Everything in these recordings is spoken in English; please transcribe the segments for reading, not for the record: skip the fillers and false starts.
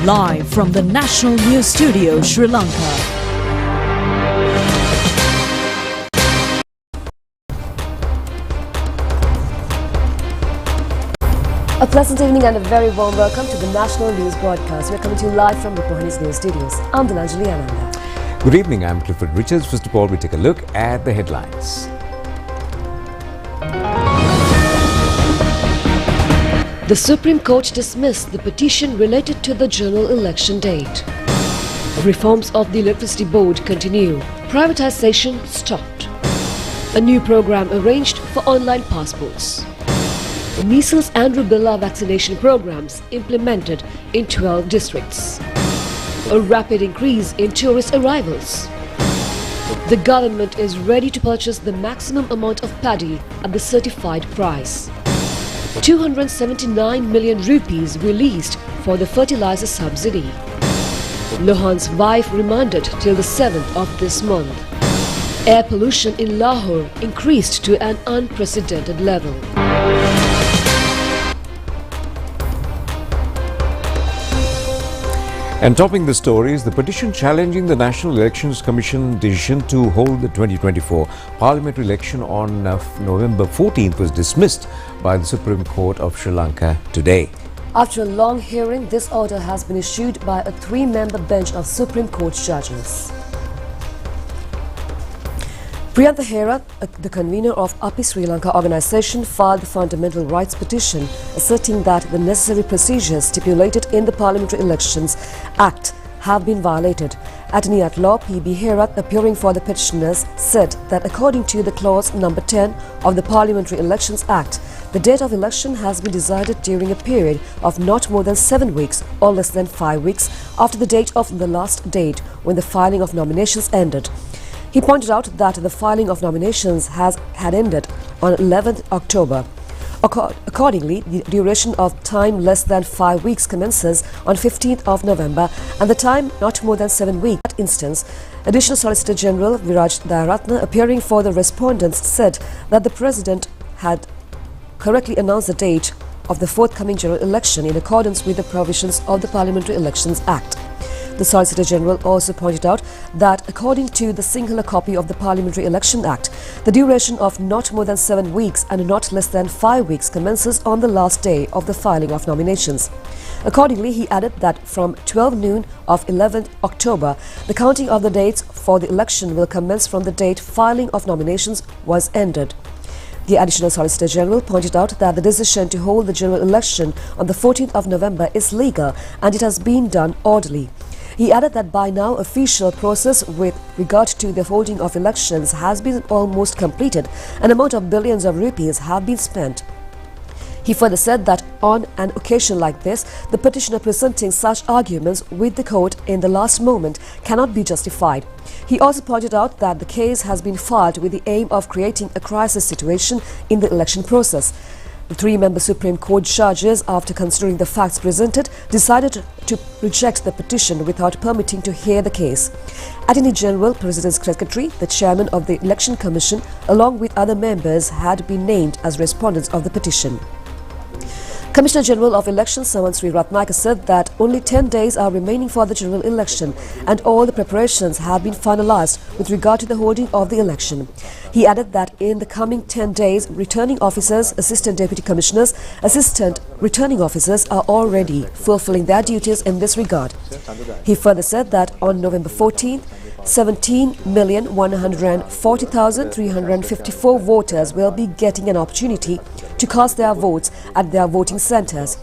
Live from the National News Studio, Sri Lanka. A pleasant evening and a very warm welcome to the National News Broadcast. We are coming to you live from Rupavahini's News Studios. I'm Dilanjali Ananda. Good evening, I'm Clifford Richards. First of all, we take a look at the headlines. The Supreme Court dismissed the petition related to the general election date. Reforms of the Electricity Board continue. Privatization stopped. A new program arranged for online passports. Measles and rubella vaccination programs implemented in 12 districts. A rapid increase in tourist arrivals. The government is ready to purchase the maximum amount of paddy at the certified price. 279 million rupees released for the fertilizer subsidy. Lohan's wife remanded till the 7th of this month. Air pollution in Lahore increased to an unprecedented level. And topping the stories, the petition challenging the National Elections Commission decision to hold the 2024 parliamentary election on November 14th was dismissed by the Supreme Court of Sri Lanka today. After a long hearing, this order has been issued by a 3-member bench of Supreme Court judges. Priyantha Hera, the convener of API Sri Lanka organisation, filed the Fundamental Rights Petition, asserting that the necessary procedures stipulated in the Parliamentary Elections Act have been violated. Attorney at Law P.B. Hera, appearing for the petitioners, said that according to the clause number 10 of the Parliamentary Elections Act, the date of election has been decided during a period of not more than 7 weeks or less than 5 weeks after the date of the last date when the filing of nominations ended. He pointed out that the filing of nominations had ended on 11th October. Accordingly, the duration of time less than 5 weeks commences on 15th of November and the time not more than 7 weeks. In that instance, Additional Solicitor General Viraj Dayaratna, appearing for the respondents, said that the President had correctly announced the date of the forthcoming general election in accordance with the provisions of the Parliamentary Elections Act. The Solicitor General also pointed out that according to the singular copy of the Parliamentary Election Act, the duration of not more than 7 weeks and not less than 5 weeks commences on the last day of the filing of nominations. Accordingly, he added that from 12 noon of 11th October, the counting of the dates for the election will commence from the date filing of nominations was ended. The Additional Solicitor General pointed out that the decision to hold the general election on the 14th of November is legal and it has been done orderly. He added that by now official process with regard to the holding of elections has been almost completed. An amount of billions of rupees have been spent. He further said that on an occasion like this, the petitioner presenting such arguments with the court in the last moment cannot be justified. He also pointed out that the case has been filed with the aim of creating a crisis situation in the election process. The 3-member Supreme Court judges, after considering the facts presented, decided to reject the petition without permitting to hear the case. Attorney General, President's Secretary, the Chairman of the Election Commission, along with other members, had been named as respondents of the petition. Commissioner General of Elections Saman Sri Ratnayaka said that only 10 days are remaining for the general election and all the preparations have been finalized with regard to the holding of the election. He added that in the coming 10 days, returning officers, assistant deputy commissioners, assistant returning officers are already fulfilling their duties in this regard. He further said that on November 14th, 17,140,354 voters will be getting an opportunity to cast their votes at their voting centres.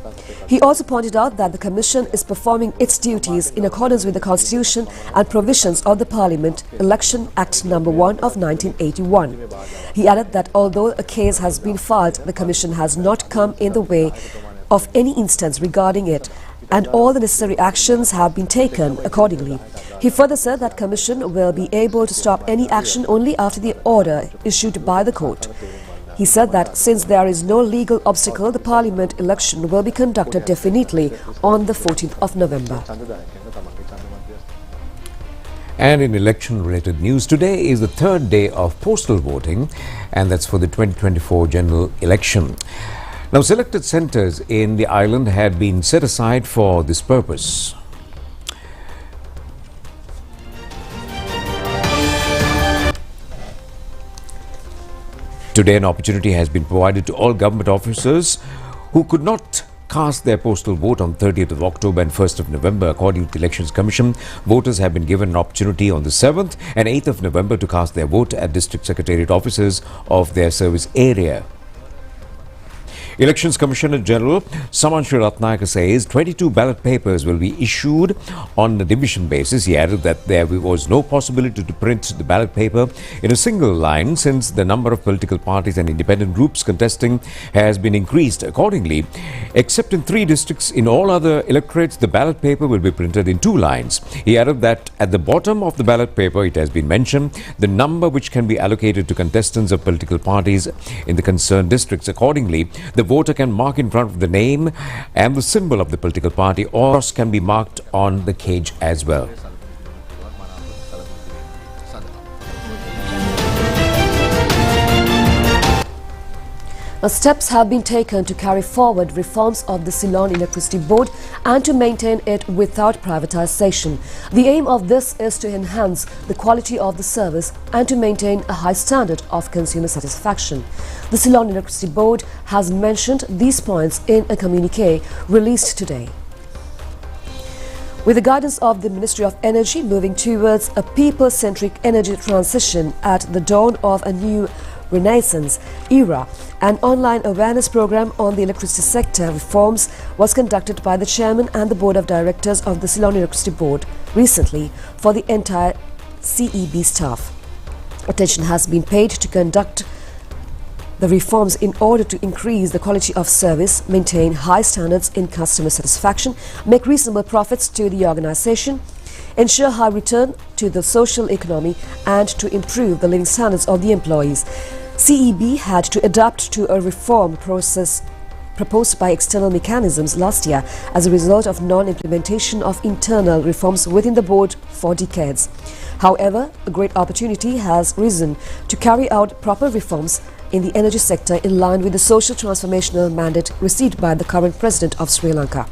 He also pointed out that the Commission is performing its duties in accordance with the Constitution and provisions of the Parliament Election Act No. 1 of 1981. He added that although a case has been filed, the Commission has not come in the way of any instance regarding it, and all the necessary actions have been taken accordingly. He further said that Commission will be able to stop any action only after the order issued by the court. He said that since there is no legal obstacle, the Parliament election will be conducted definitely on the 14th of November. And in election-related news, today is the 3rd day of postal voting, and that's for the 2024 general election. Now, selected centres in the island had been set aside for this purpose. Today, an opportunity has been provided to all government officers who could not cast their postal vote on 30th of October and 1st of November. According to the Elections Commission, voters have been given an opportunity on the 7th and 8th of November to cast their vote at District Secretariat offices of their service area. Elections Commissioner General Samanshu Ratnayaka says 22 ballot papers will be issued on a division basis. He added that there was no possibility to print the ballot paper in a single line since the number of political parties and independent groups contesting has been increased. Accordingly, except in 3 districts, in all other electorates, the ballot paper will be printed in 2 lines. He added that at the bottom of the ballot paper, it has been mentioned the number which can be allocated to contestants of political parties in the concerned districts. Accordingly, the voter can mark in front of the name and the symbol of the political party, or cross can be marked on the cage as well. Steps have been taken to carry forward reforms of the Ceylon Electricity Board and to maintain it without privatization. The aim of this is to enhance the quality of the service and to maintain a high standard of consumer satisfaction. The Ceylon Electricity Board has mentioned these points in a communique released today. With the guidance of the Ministry of Energy moving towards a people-centric energy transition at the dawn of a new Renaissance era, an online awareness program on the electricity sector reforms was conducted by the Chairman and the Board of Directors of the Ceylon Electricity Board recently for the entire CEB staff. Attention has been paid to conduct the reforms in order to increase the quality of service, maintain high standards in customer satisfaction, make reasonable profits to the organization, ensure high return to the social economy and to improve the living standards of the employees. CEB had to adapt to a reform process proposed by external mechanisms last year as a result of non-implementation of internal reforms within the board for decades. However, a great opportunity has risen to carry out proper reforms in the energy sector in line with the social transformational mandate received by the current President of Sri Lanka.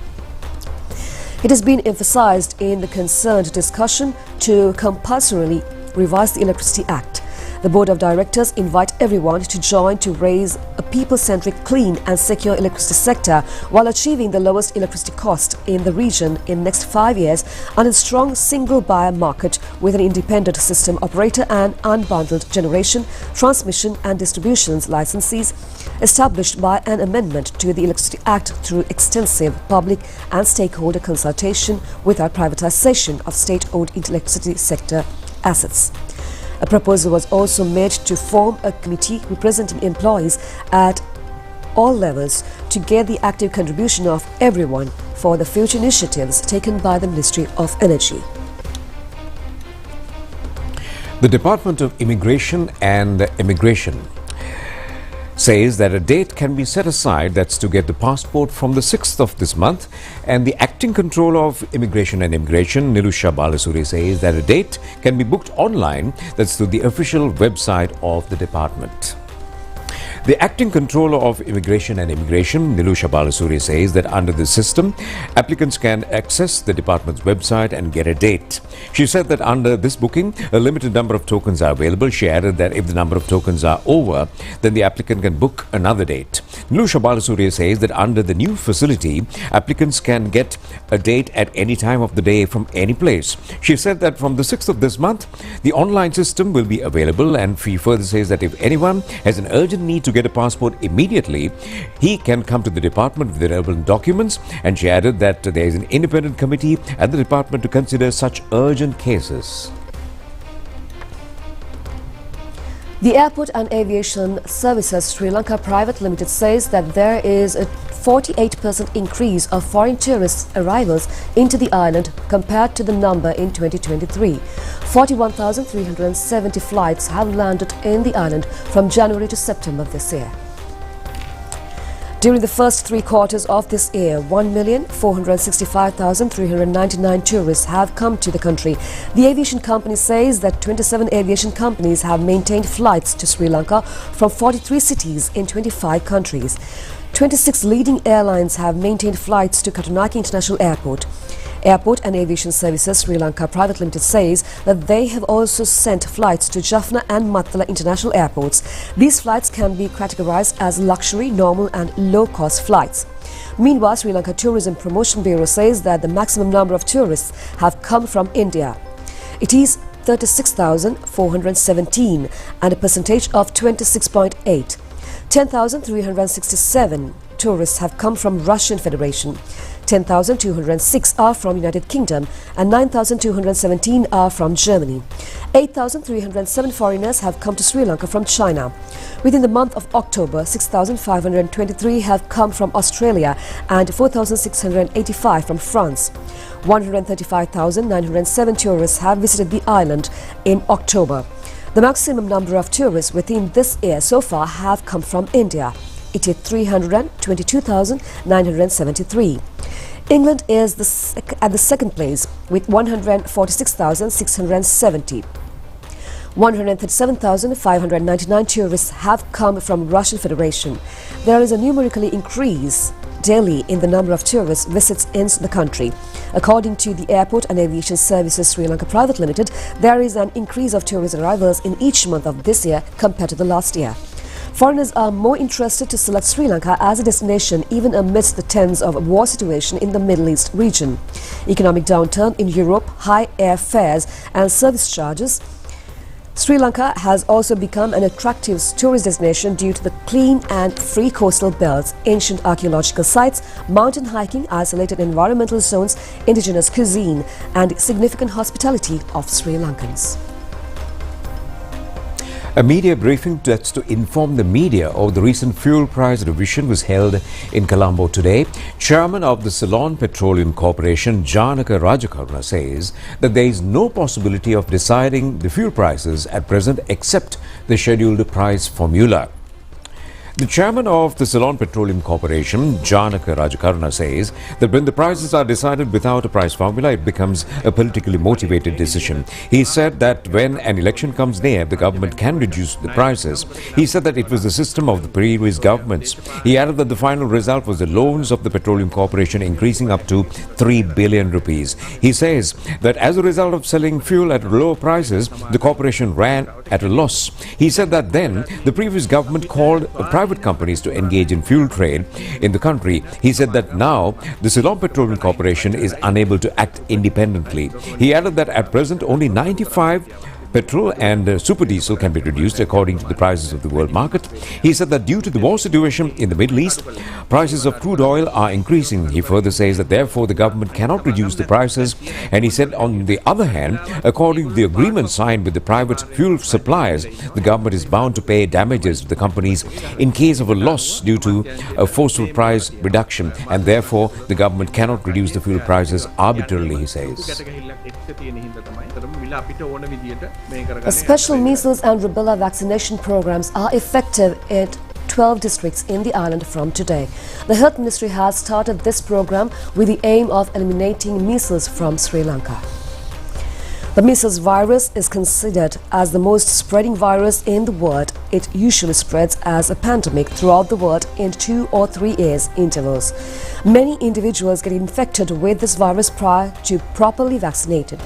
It has been emphasized in the concerned discussion to compulsorily revise the Electricity Act. The Board of Directors invite everyone to join to raise a people-centric, clean and secure electricity sector while achieving the lowest electricity cost in the region in next 5 years and a strong single-buyer market with an independent system operator and unbundled generation, transmission and distributions licensees established by an amendment to the Electricity Act through extensive public and stakeholder consultation without privatization of state-owned electricity sector assets. A proposal was also made to form a committee representing employees at all levels to get the active contribution of everyone for the future initiatives taken by the Ministry of Energy. The Department of Immigration and Immigration says that a date can be set aside, that's to get the passport, from the 6th of this month, and the Acting Controller of Immigration and Immigration, Nilusha Balasuri, says that a date can be booked online, that's through the official website of the department. The Acting Controller of Immigration and Immigration, Nilusha Balasuri, says that under the system, applicants can access the department's website and get a date. She said that under this booking, a limited number of tokens are available. She added that if the number of tokens are over, then the applicant can book another date. Nilusha Balasuri says that under the new facility, applicants can get a date at any time of the day from any place. She said that from the 6th of this month, the online system will be available, and she further says that if anyone has an urgent need to get a passport immediately, he can come to the department with the relevant documents, and she added that there is an independent committee at the department to consider such urgent cases. The Airport and Aviation Services Sri Lanka Private Limited says that there is a 48% increase of foreign tourist arrivals into the island compared to the number in 2023. 41,370 flights have landed in the island from January to September this year. During the first 3 quarters of this year, 1,465,399 tourists have come to the country. The aviation company says that 27 aviation companies have maintained flights to Sri Lanka from 43 cities in 25 countries. 26 leading airlines have maintained flights to Katunayake International Airport. Airport and Aviation Services Sri Lanka Private Limited says that they have also sent flights to Jaffna and Mattala international airports. These flights can be categorized as luxury, normal and low-cost flights. Meanwhile, Sri Lanka Tourism Promotion Bureau says that the maximum number of tourists have come from India. It is 36,417 and a percentage of 26.8. 10,367 tourists have come from Russian Federation. 10,206 are from United Kingdom and 9,217 are from Germany. 8,307 foreigners have come to Sri Lanka from China. Within the month of October, 6,523 have come from Australia and 4,685 from France. 135,907 tourists have visited the island in October. The maximum number of tourists within this year so far have come from India. It is 322,973. England is at the second place with 146,670. 137,599 tourists have come from Russian Federation. There is a numerically increase daily in the number of tourist visits in the country. According to the Airport and Aviation Services Sri Lanka Private Limited, there is an increase of tourist arrivals in each month of this year compared to the last year. Foreigners are more interested to select Sri Lanka as a destination even amidst the tense of war situation in the Middle East region. Economic downturn in Europe, high airfares and service charges. Sri Lanka has also become an attractive tourist destination due to the clean and free coastal belts, ancient archaeological sites, mountain hiking, isolated environmental zones, indigenous cuisine and significant hospitality of Sri Lankans. A media briefing that's to inform the media of the recent fuel price revision was held in Colombo today. Chairman of the Ceylon Petroleum Corporation, Janaka Rajakaruna, says that there is no possibility of deciding the fuel prices at present except the scheduled price formula. The chairman of the Ceylon Petroleum Corporation, Janaka Rajakaruna, says that when the prices are decided without a price formula, it becomes a politically motivated decision. He said that when an election comes near, the government can reduce the prices. He said that it was the system of the previous governments. He added that the final result was the loans of the Petroleum Corporation increasing up to 3 billion rupees. He says that as a result of selling fuel at lower prices, the corporation ran at a loss. He said that then the previous government called private companies to engage in fuel trade in the country. He said that now the Ceylon Petroleum Corporation is unable to act independently. He added that at present only 95 petrol and super diesel can be reduced according to the prices of the world market. He said that due to the war situation in the Middle East, prices of crude oil are increasing. He further says that therefore the government cannot reduce the prices. And he said on the other hand, according to the agreement signed with the private fuel suppliers, the government is bound to pay damages to the companies in case of a loss due to a forceful price reduction. And therefore the government cannot reduce the fuel prices arbitrarily, he says. The special measles and rubella vaccination programs are effective at 12 districts in the island from today. The Health Ministry has started this program with the aim of eliminating measles from Sri Lanka. The measles virus is considered as the most spreading virus in the world. It usually spreads as a pandemic throughout the world in 2 or 3 years intervals. Many individuals get infected with this virus prior to properly vaccinated.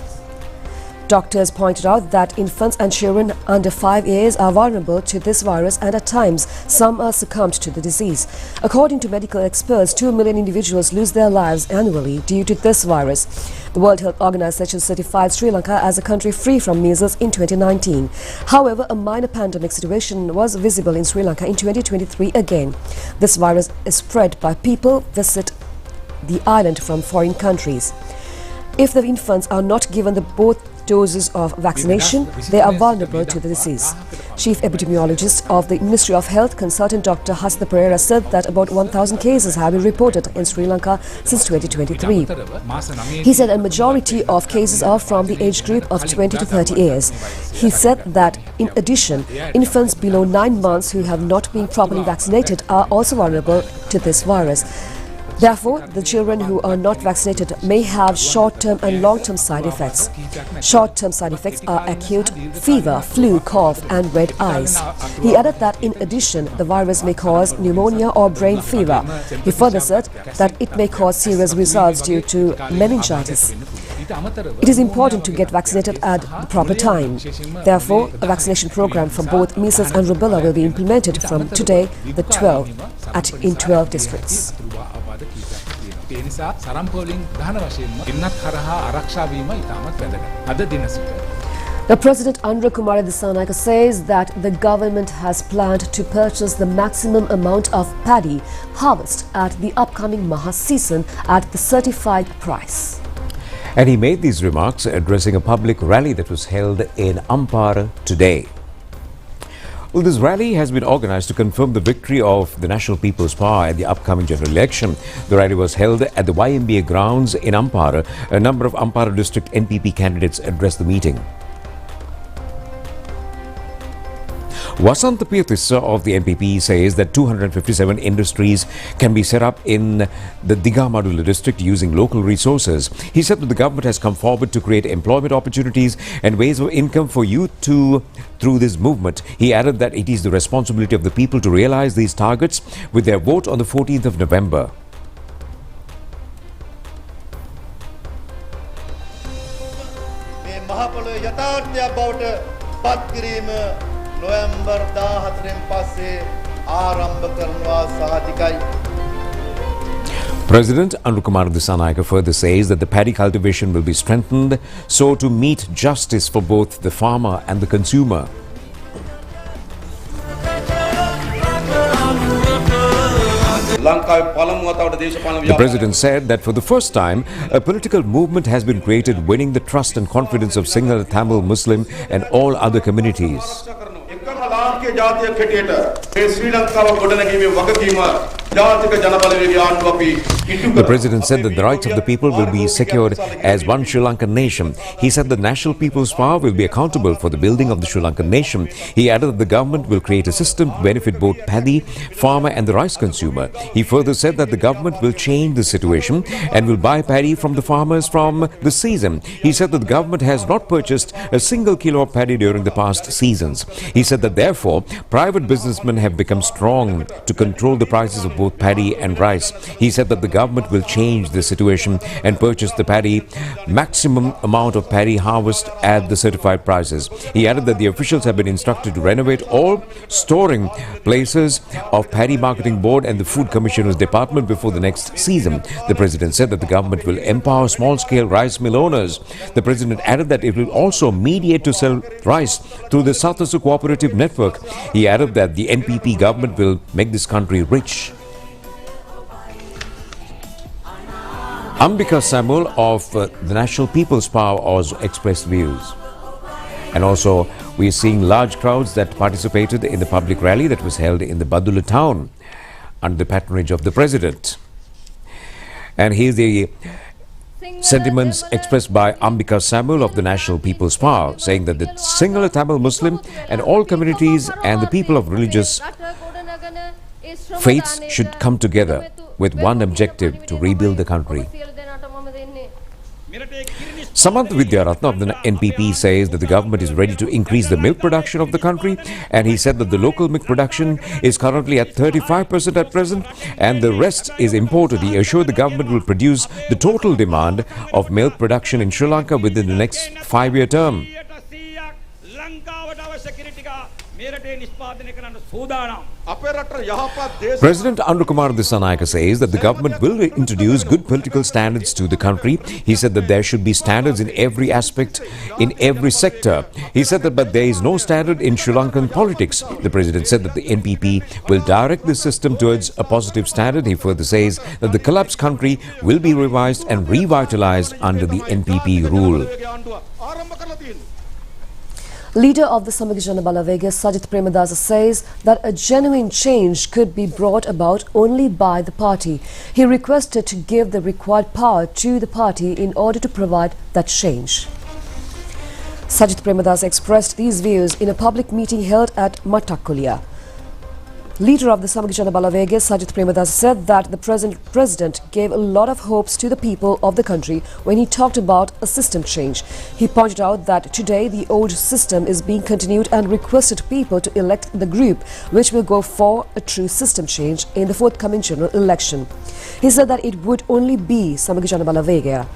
Doctors pointed out that infants and children under 5 years are vulnerable to this virus and at times some are succumbed to the disease. According to medical experts, 2 million individuals lose their lives annually due to this virus. The World Health Organization certified Sri Lanka as a country free from measles in 2019. However, a minor pandemic situation was visible in Sri Lanka in 2023 again. This virus is spread by people visit the island from foreign countries. If the infants are not given the both doses of vaccination, they are vulnerable to the disease. Chief Epidemiologist of the Ministry of Health, Consultant Dr. Hasda Pereira, said that about 1,000 cases have been reported in Sri Lanka since 2023. He said a majority of cases are from the age group of 20 to 30 years. He said that, in addition, infants below 9 months who have not been properly vaccinated are also vulnerable to this virus. Therefore, the children who are not vaccinated may have short-term and long-term side effects. Short-term side effects are acute fever, flu, cough and red eyes. He added that in addition, the virus may cause pneumonia or brain fever. He further said that it may cause serious results due to meningitis. It is important to get vaccinated at the proper time. Therefore, a vaccination program for both measles and rubella will be implemented from today, the 12th, in 12 districts. The President Andhra Kumara Dissanayake says that the government has planned to purchase the maximum amount of paddy harvest at the upcoming Maha season at the certified price. And he made these remarks addressing a public rally that was held in Ampara today. Well, this rally has been organized to confirm the victory of the National People's Power at the upcoming general election. The rally was held at the YMBA grounds in Ampara. A number of Ampara district NPP candidates addressed the meeting. Vasantha Pirthissa of the NPP says that 257 industries can be set up in the Digamadula district using local resources. He said that the government has come forward to create employment opportunities and ways of income for youth through this movement. He added that it is the responsibility of the people to realize these targets with their vote on the 14th of November. November 14 පස්සේ ආරම්භ කරනවා සහතිකයි. President Andhra Kumara Dissanayake further says that the paddy cultivation will be strengthened so to meet justice for both the farmer and the consumer. The President said that for the first time, a political movement has been created winning the trust and confidence of Sinhala, Tamil, Muslim and all other communities. The President said that the rights of the people will be secured as one Sri Lankan nation. He said the National People's Power will be accountable for the building of the Sri Lankan nation. He added that the government will create a system to benefit both paddy, farmer and the rice consumer. He further said that the government will change the situation and will buy paddy from the farmers from the season. He said that the government has not purchased a single kilo of paddy during the past seasons. He said that therefore, private businessmen have become strong to control the prices of both paddy and rice. He said that the government will change the situation and purchase the paddy maximum amount of paddy harvest at the certified prices. He added that the officials have been instructed to renovate all storing places of Paddy Marketing Board and the Food Commissioner's Department before the next season. The President said that the government will empower small-scale rice mill owners. The President added that it will also mediate to sell rice through the Satasu Cooperative Network. He added that the NPP government will make this country rich. Ambika Samuel of the National People's Power also expressed views. And also, we are seeing large crowds that participated in the public rally that was held in the Badula town under the patronage of the President. And here's the sentiments expressed by Ambika Samuel of the National People's Power, saying that the Sinhala, Tamil, Muslim and all communities and the people of religious faiths should come together with one objective to rebuild the country. Samantha Vidyaratna of the NPP says that the government is ready to increase the milk production of the country, and he said that the local milk production is currently at 35% at present and the rest is imported. He assured the government will produce the total demand of milk production in Sri Lanka within the next 5-year term. President Andhra Kumara Dissanayake says that the government will introduce good political standards to the country. He said that there should be standards in every aspect, in every sector. He said that but there is no standard in Sri Lankan politics. The President said that the NPP will direct the system towards a positive standard. He further says that the collapsed country will be revised and revitalized under the NPP rule. Leader of the Samaga Jana Balawega, Sajith Premadasa, says that a genuine change could be brought about only by the party. He requested to give the required power to the party in order to provide that change. Sajith Premadasa expressed these views in a public meeting held at Mattakulia. Leader of the Samagijana Balavege, Sajith Premadasa, said that the present president gave a lot of hopes to the people of the country when he talked about a system change. He pointed out that today the old system is being continued and requested people to elect the group which will go for a true system change in the forthcoming general election. He said that it would only be Samagijana Balavege.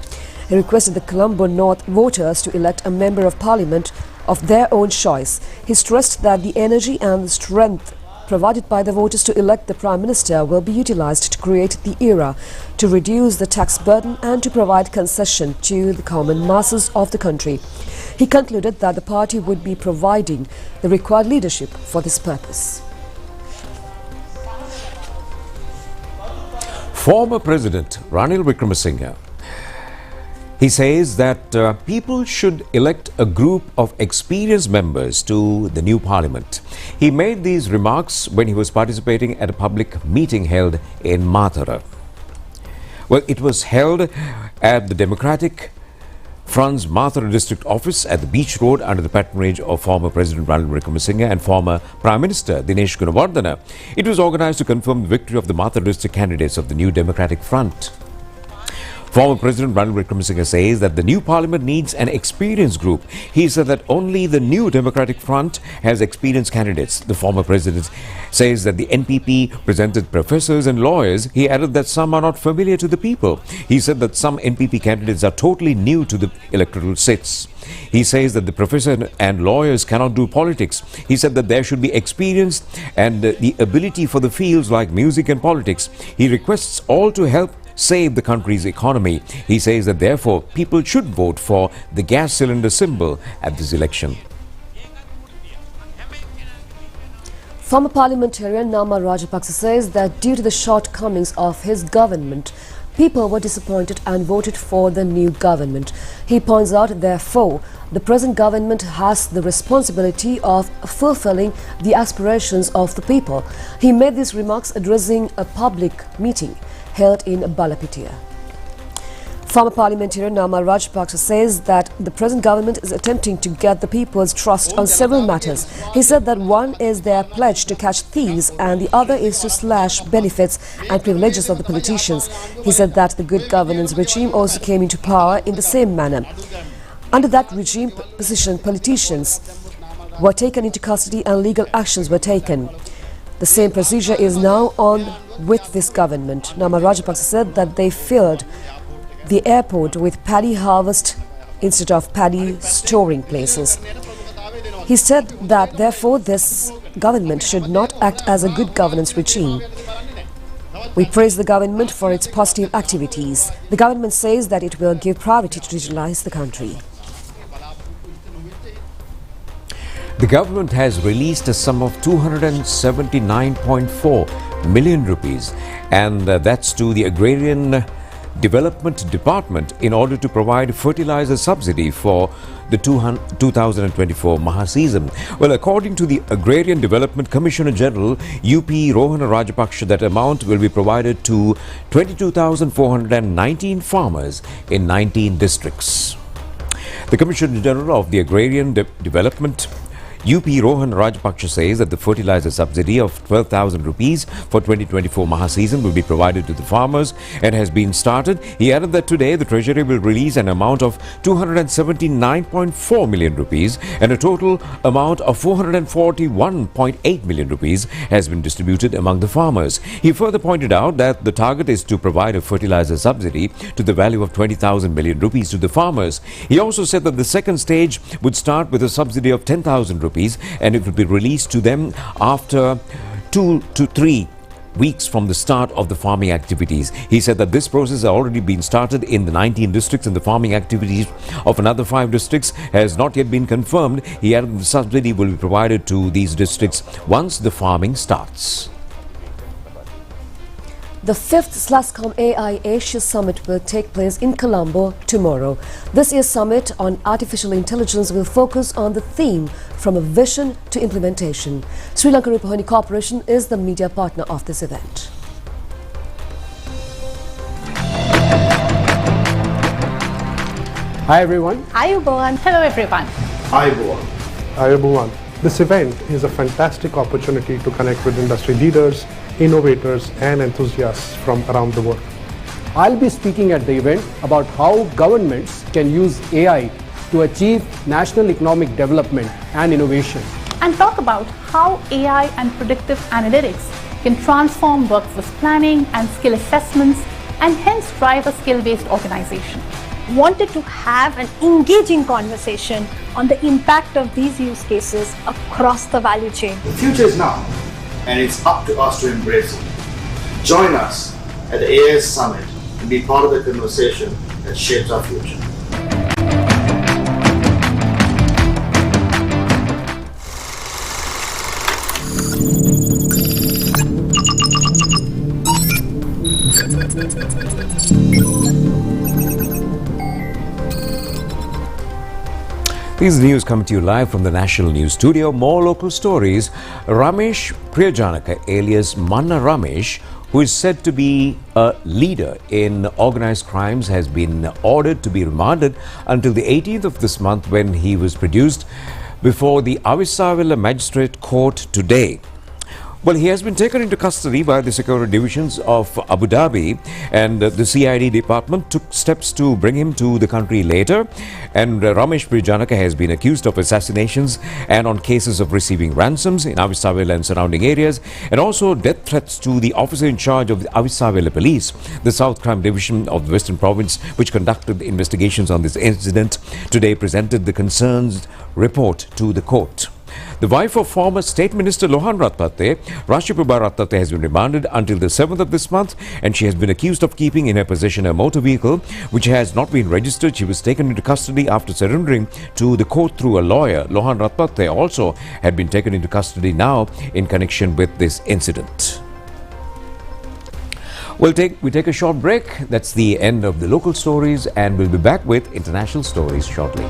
He requested the Colombo North voters to elect a member of parliament of their own choice. He stressed that the energy and the strength provided by the voters to elect the Prime Minister will be utilized to create the era, to reduce the tax burden and to provide concession to the common masses of the country. He concluded that the party would be providing the required leadership for this purpose. Former President Ranil Wickremesinghe, he says that people should elect a group of experienced members to the new parliament. He made these remarks when he was participating at a public meeting held in Mathura. Well, it was held at the Democratic Front's Mathura district office at the Beach Road under the patronage of former President Ranil Wickremesinghe and former Prime Minister Dinesh Gunawardena. It was organized to confirm the victory of the Mathura district candidates of the new Democratic Front. Former President Ranil Wickremesinghe says that the new parliament needs an experienced group. He said that only the new Democratic Front has experienced candidates. The former president says that the NPP presented professors and lawyers. He added that some are not familiar to the people. He said that some NPP candidates are totally new to the electoral seats. He says that the professors and lawyers cannot do politics. He said that there should be experience and the ability for the fields like music and politics. He requests all to help save the country's economy. He says that therefore people should vote for the gas cylinder symbol at this election. Former parliamentarian Nama Rajapaksa says that due to the shortcomings of his government, people were disappointed and voted for the new government. He points out, therefore, the present government has the responsibility of fulfilling the aspirations of the people. He made these remarks addressing a public meeting held in Balapitia. Former parliamentarian Nama Rajapaksa says that the present government is attempting to get the people's trust on several matters. He said that one is their pledge to catch thieves and the other is to slash benefits and privileges of the politicians. He said that the good governance regime also came into power in the same manner. Under that regime, politicians were taken into custody and legal actions were taken. The same procedure is now on with this government. Nama Rajapaksa said that they filled the airport with paddy harvest instead of paddy storing places. He said that therefore this government should not act as a good governance regime. We praise the government for its positive activities. The government says that it will give priority to digitalize the country. The government has released a sum of 279.4 million rupees, and that's to the Agrarian Development Department in order to provide fertilizer subsidy for the 2024 Maha season. Well, according to the Agrarian Development Commissioner General UP Rohana Rajapaksa, that amount will be provided to 22,419 farmers in 19 districts. The Commissioner General of the Agrarian Development UP Rohan Rajapaksa says that the fertilizer subsidy of 12,000 rupees for 2024 Maha season will be provided to the farmers and has been started. He added that today the Treasury will release an amount of 279.4 million rupees and a total amount of 441.8 million rupees has been distributed among the farmers. He further pointed out that the target is to provide a fertilizer subsidy to the value of 20,000 million rupees to the farmers. He also said that the second stage would start with a subsidy of 10,000 rupees and it will be released to them after 2 to 3 weeks from the start of the farming activities. He said that this process has already been started in the 19 districts and the farming activities of another 5 districts has not yet been confirmed. He added that the subsidy will be provided to these districts once the farming starts. The 5th SLC AI Asia Summit will take place in Colombo tomorrow. This year's summit on artificial intelligence will focus on the theme from a vision to implementation. SLC AI Rupavahini Corporation is the media partner of this event. Hi everyone. Hi everyone. Hello everyone. Hi everyone. Hi everyone. This event is a fantastic opportunity to connect with industry leaders, innovators and enthusiasts from around the world. I'll be speaking at the event about how governments can use AI to achieve national economic development and innovation. And talk about how AI and predictive analytics can transform workforce planning and skill assessments and hence drive a skill-based organization. Wanted to have an engaging conversation on the impact of these use cases across the value chain. The future is now, and it's up to us to embrace it. Join us at the AI Summit and be part of the conversation that shapes our future. These news come to you live from the National News Studio. More local stories. Ramesh Priyajanaka, alias Manna Ramesh, who is said to be a leader in organized crimes, has been ordered to be remanded until the 18th of this month when he was produced before the Avisavilla Magistrate Court today. Well, he has been taken into custody by the security divisions of Abu Dhabi, and the CID department took steps to bring him to the country later. And Ramesh Priyajanaka has been accused of assassinations and on cases of receiving ransoms in Avisavilla and surrounding areas, and also death threats to the officer in charge of the Avisavilla Police, the South Crime Division of the Western Province, which conducted the investigations on this incident. Today presented the concerns report to the court. The wife of former State Minister Lohan Rattate, Rashtrapabha Rattate, has been remanded until the 7th of this month, and she has been accused of keeping in her possession a motor vehicle which has not been registered. She was taken into custody after surrendering to the court through a lawyer. Lohan Rattate also had been taken into custody now in connection with this incident. We take a short break. That's the end of the local stories, and we'll be back with international stories shortly.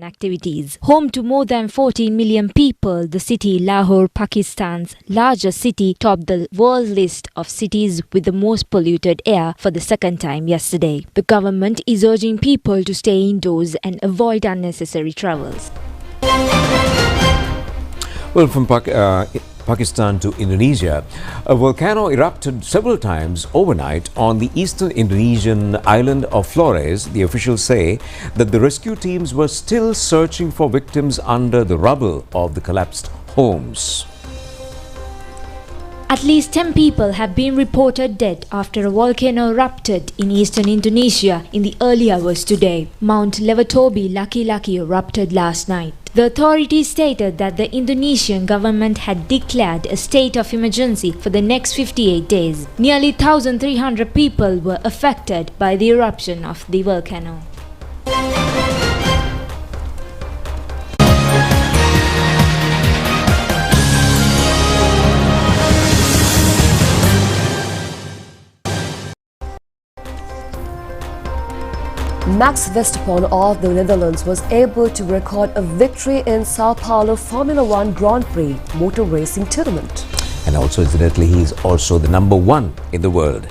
Activities. Home to more than 14 million people, the city Lahore, Pakistan's largest city, topped the world list of cities with the most polluted air for the second time yesterday. The government is urging people to stay indoors and avoid unnecessary travels. Well, from Pakistan to Indonesia, a volcano erupted several times overnight on the eastern Indonesian island of Flores. The officials say that the rescue teams were still searching for victims under the rubble of the collapsed homes. At least 10 people have been reported dead after a volcano erupted in eastern Indonesia in the early hours today. Mount Lewatobi Laki-Laki erupted last night. The authorities stated that the Indonesian government had declared a state of emergency for the next 58 days. Nearly 1,300 people were affected by the eruption of the volcano. Max Verstappen of the Netherlands was able to record a victory in Sao Paulo Formula One Grand Prix motor racing tournament. And also, incidentally, he is also the #1 in the world.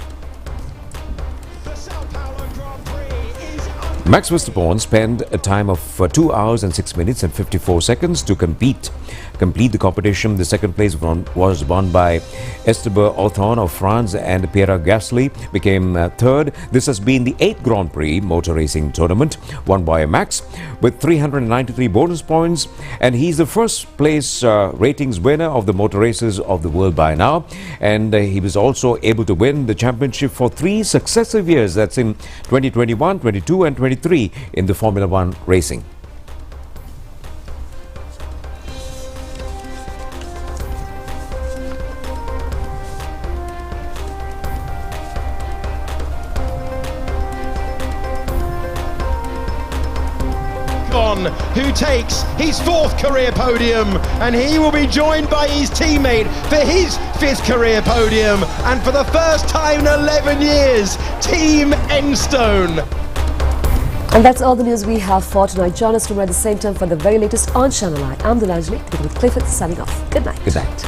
Max Verstappen spent a time of 2 hours and 6 minutes and 54 seconds to complete the competition. The second place was won by Esteban Ocon of France, and Pierre Gasly became third. This has been the 8th Grand Prix motor racing tournament won by Max with 393 bonus points, and he's the first place ratings winner of the motor races of the world by now, and he was also able to win the championship for 3 successive years. That's in 2021, 22 and 23 in the Formula One racing. Who takes his 4th career podium, and he will be joined by his teammate for his 5th career podium, and for the first time in 11 years, Team Enstone. And that's all the news we have for tonight. Join us tomorrow at the same time for the very latest on Channel Eye. I'm Dilanjali, together with Clifford, signing off. Good night. Good night.